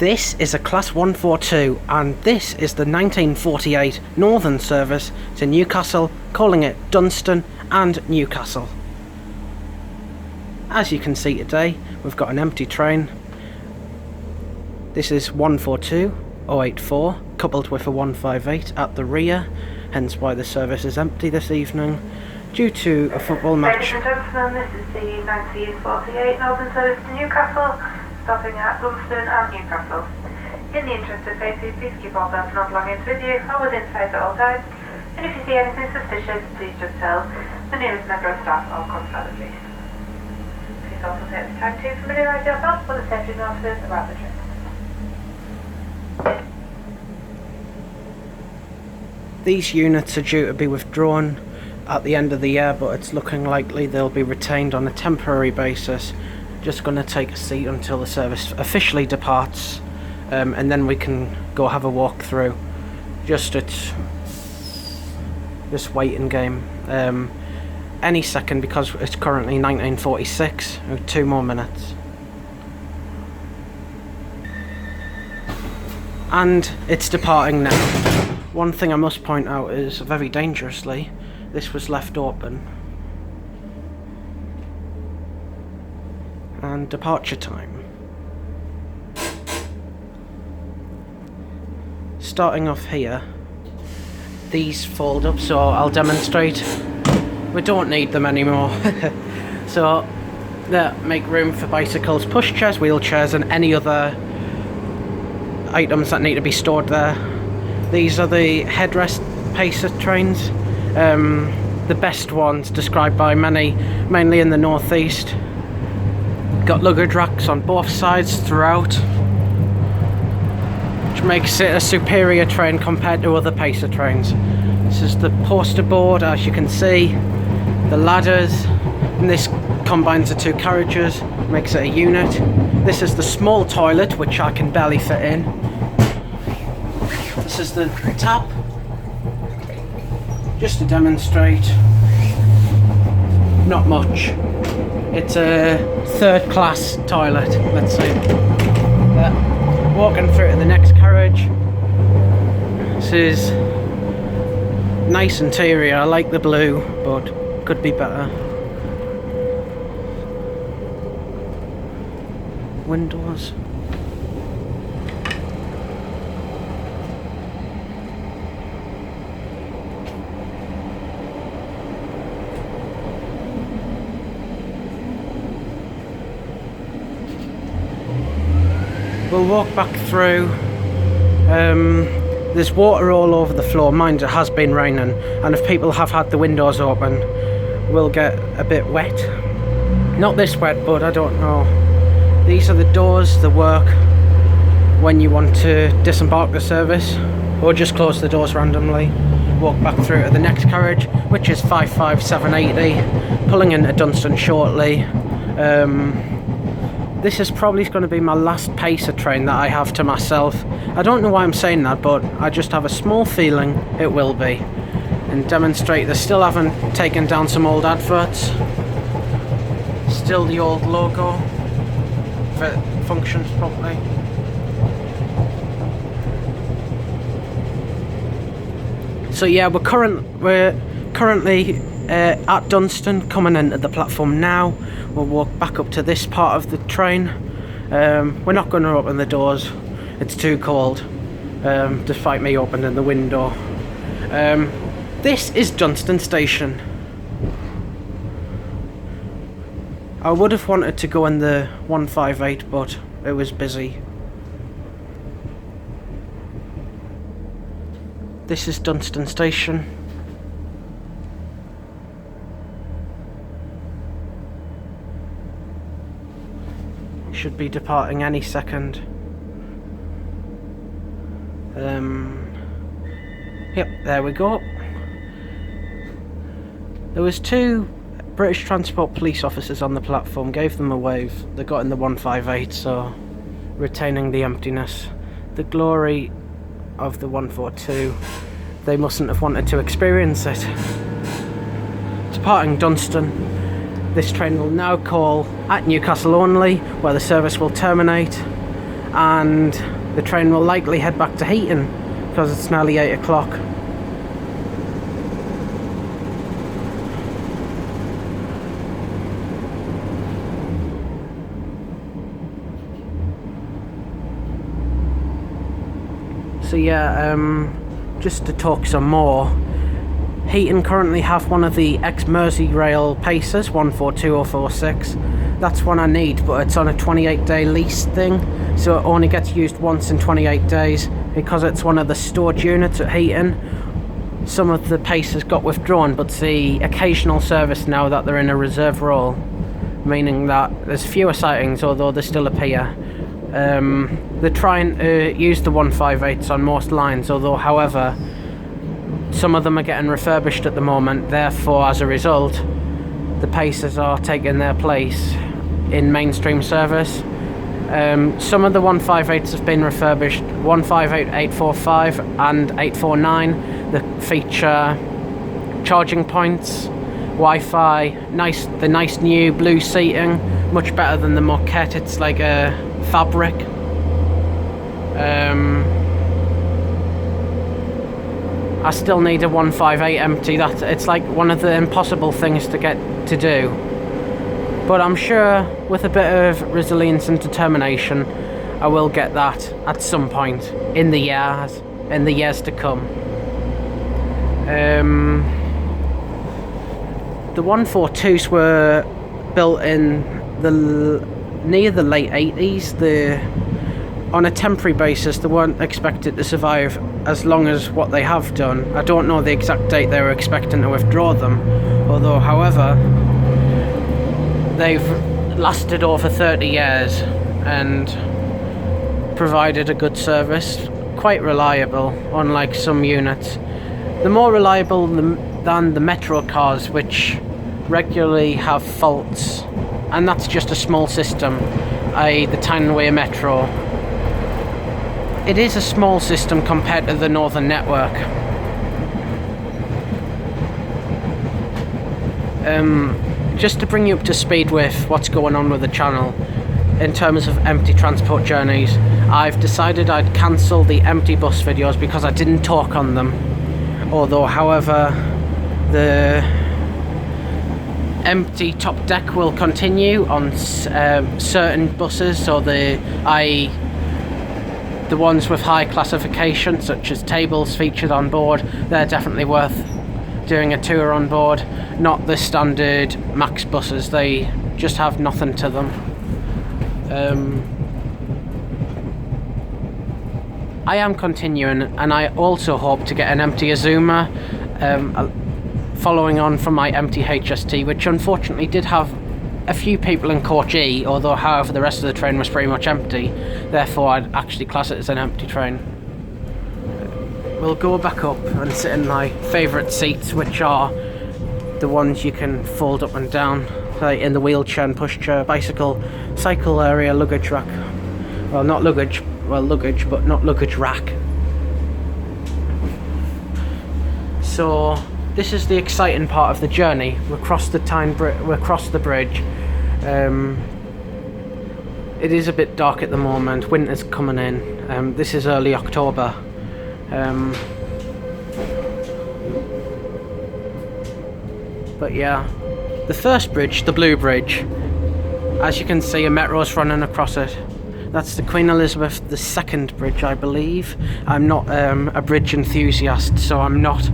This is a Class 142 and this is the 1948 Northern service to Newcastle, calling it Dunston and Newcastle. As you can see today, we've got an empty train. This is 142084 coupled with a 158 at the rear, hence why the service is empty this evening due to a football match. Ladies and gentlemen, this is the 1948 Northern service to Newcastle, stopping at Dunston and Newcastle. In the interest of safety, please keep all personal belongings with you or within sight at all times, and if you see anything suspicious, please just tell the nearest member of staff or contact the police. Please also take the time to familiarise yourself with the safety notices about the train. These units are due to be withdrawn at the end of the year, but it's looking likely they'll be retained on a temporary basis. Just going to take a seat until the service officially departs, and then we can go have a walk through. Just waiting game. Any second, because it's currently 1946. 2 more minutes. And it's departing now. One thing I must point out is, very dangerously, this was left open. And departure time. Starting off here, these fold up, so I'll demonstrate. We don't need them anymore. So that make room for bicycles, pushchairs, wheelchairs and any other items that need to be stored there. These are the headrest pacer trains, the best ones described by many, mainly in the northeast. Got luggage racks on both sides throughout, which makes it a superior train compared to other pacer trains. This is the poster board, as you can see, the ladders, and this combines the 2 carriages, makes it a unit. This is the small toilet, which I can barely fit in. This is the tap, just to demonstrate. Not much. It's a 3rd class toilet, let's see. Walking through to the next carriage. This is nice interior. I like the blue, but could be better. Windows. We'll walk back through. There's water all over the floor. Mind, it has been raining, and if people have had the windows open, we'll get a bit wet. Not this wet, but I don't know. These are the doors that work when you want to disembark the service, or just close the doors randomly. Walk back through to the next carriage, which is 55780, pulling into Dunston shortly. This is probably going to be my last pacer train that I have to myself. I don't know why I'm saying that, but I just have a small feeling it will be. And demonstrate, they still haven't taken down some old adverts. Still the old logo, if it functions properly. So yeah, we're currently at Dunston, coming into the platform now. We'll walk back up to this part of the train. We're not going to open the doors, it's too cold, despite me opening the window. This is Dunston Station. I would have wanted to go in the 158, but it was busy. This is Dunston Station. Should be departing any second. Yep, there we go. There was 2 British Transport police officers on the platform, gave them a wave. They got in the 158, so retaining the emptiness. The glory of the 142. They mustn't have wanted to experience it. Departing Dunston. This train will now call at Newcastle only, where the service will terminate, and the train will likely head back to Heaton because it's nearly 8 o'clock. So yeah, just to talk some more, Heaton currently have one of the ex-Merseyrail Pacers, 142046. That's one I need, but it's on a 28-day lease thing, so it only gets used once in 28 days. Because it's one of the stored units at Heaton, some of the Pacers got withdrawn, but the occasional service now that they're in a reserve role, meaning that there's fewer sightings, although they still appear. They're trying to use the 158s on most lines, although however some of them are getting refurbished at the moment, therefore as a result the Pacers are taking their place in mainstream service. Some of the 158s have been refurbished, 158, 845 and 849, that feature charging points, Wi-Fi, the nice new blue seating, much better than the moquette. It's like a fabric. I still need a 158 empty. It's like one of the impossible things to get to do, but I'm sure with a bit of resilience and determination I will get that at some point in the years to come. The 142s were built in near the late 80s. On a temporary basis, they weren't expected to survive as long as what they have done. I don't know the exact date they were expecting to withdraw them, although however they've lasted over 30 years and provided a good service, quite reliable, unlike some units. They're more reliable than the Metro cars, which regularly have faults, and that's just a small system, i.e. the Tyne-and-Wear Metro. It is a small system compared to the Northern network. Just to bring you up to speed with what's going on with the channel in terms of empty transport journeys, I've decided I'd cancel the empty bus videos because I didn't talk on them. Although however the empty top deck will continue on certain buses, so i.e. the ones with high classification, such as tables featured on board, they're definitely worth doing a tour on board. Not the standard max buses, they just have nothing to them. I am continuing, and I also hope to get an empty Azuma, following on from my empty HST, which unfortunately did have a few people in coach E, although however the rest of the train was pretty much empty, therefore I'd actually class it as an empty train. We'll go back up and sit in my favourite seats, which are the ones you can fold up and down, like in the wheelchair and pushchair, bicycle, cycle area, luggage rack. Well, not luggage, luggage, but not luggage rack. So this is the exciting part of the journey. We're across the bridge. It is a bit dark at the moment. Winter's coming in. This is early October. But yeah, the first bridge, the blue bridge, as you can see, a metro's running across it. That's the Queen Elizabeth II bridge, I believe. I'm not a bridge enthusiast, so I'm not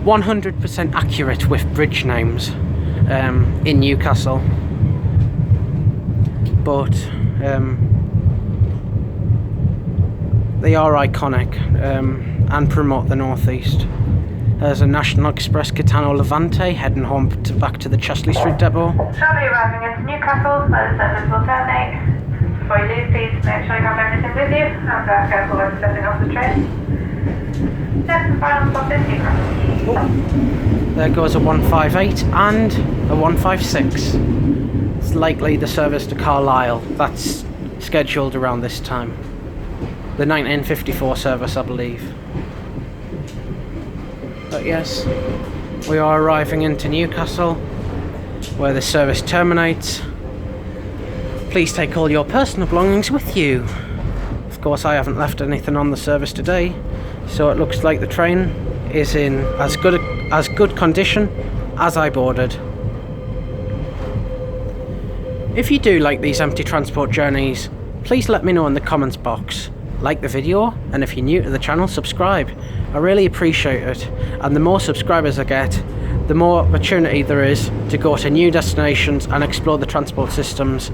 100% accurate with bridge names in Newcastle, but they are iconic and promote the northeast. There's a National Express Gitano Levante heading home back to the Chesley Street depot. Shortly arriving into Newcastle, where the service will terminate. Before you leave, please make sure you have everything with you and are careful when stepping off the train. Next and final stop is Newcastle. Oh, there goes a 158 and a 156. It's likely the service to Carlisle. That's scheduled around this time. The 1954 service, I believe. But yes, we are arriving into Newcastle, where the service terminates. Please take all your personal belongings with you. Of course, I haven't left anything on the service today, so it looks like the train is in as good condition as I boarded. If you do like these empty transport journeys, please let me know in the comments box. Like the video, and if you're new to the channel, subscribe. I really appreciate it, and the more subscribers I get, the more opportunity there is to go to new destinations and explore the transport systems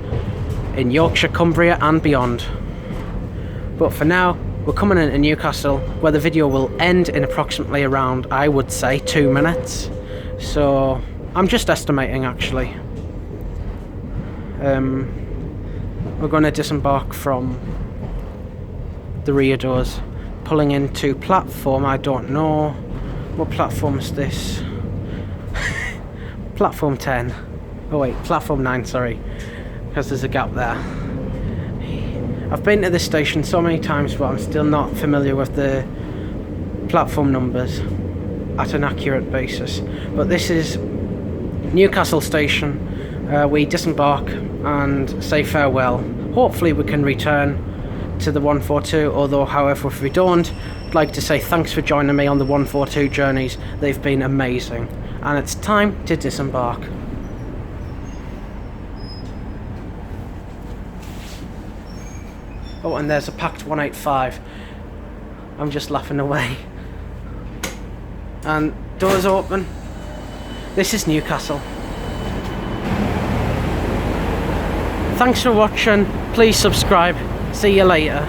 in Yorkshire, Cumbria and beyond. But for now, we're coming into Newcastle, where the video will end in approximately around, I would say, 2 minutes. So I'm just estimating actually. We're going to disembark from the rear doors, pulling into platform, I don't know, what platform is this? Platform 10. Oh wait, platform 9, sorry, because there's a gap there. I've been to this station so many times, but I'm still not familiar with the platform numbers at an accurate basis. But this is Newcastle station. We disembark and say farewell. Hopefully we can return to the 142, although however if we don't, I'd like to say thanks for joining me on the 142 journeys. They've been amazing, and it's time to disembark. Oh, and there's a packed 185. I'm just laughing away. And doors open. This is Newcastle. Thanks for watching. Please subscribe. See you later.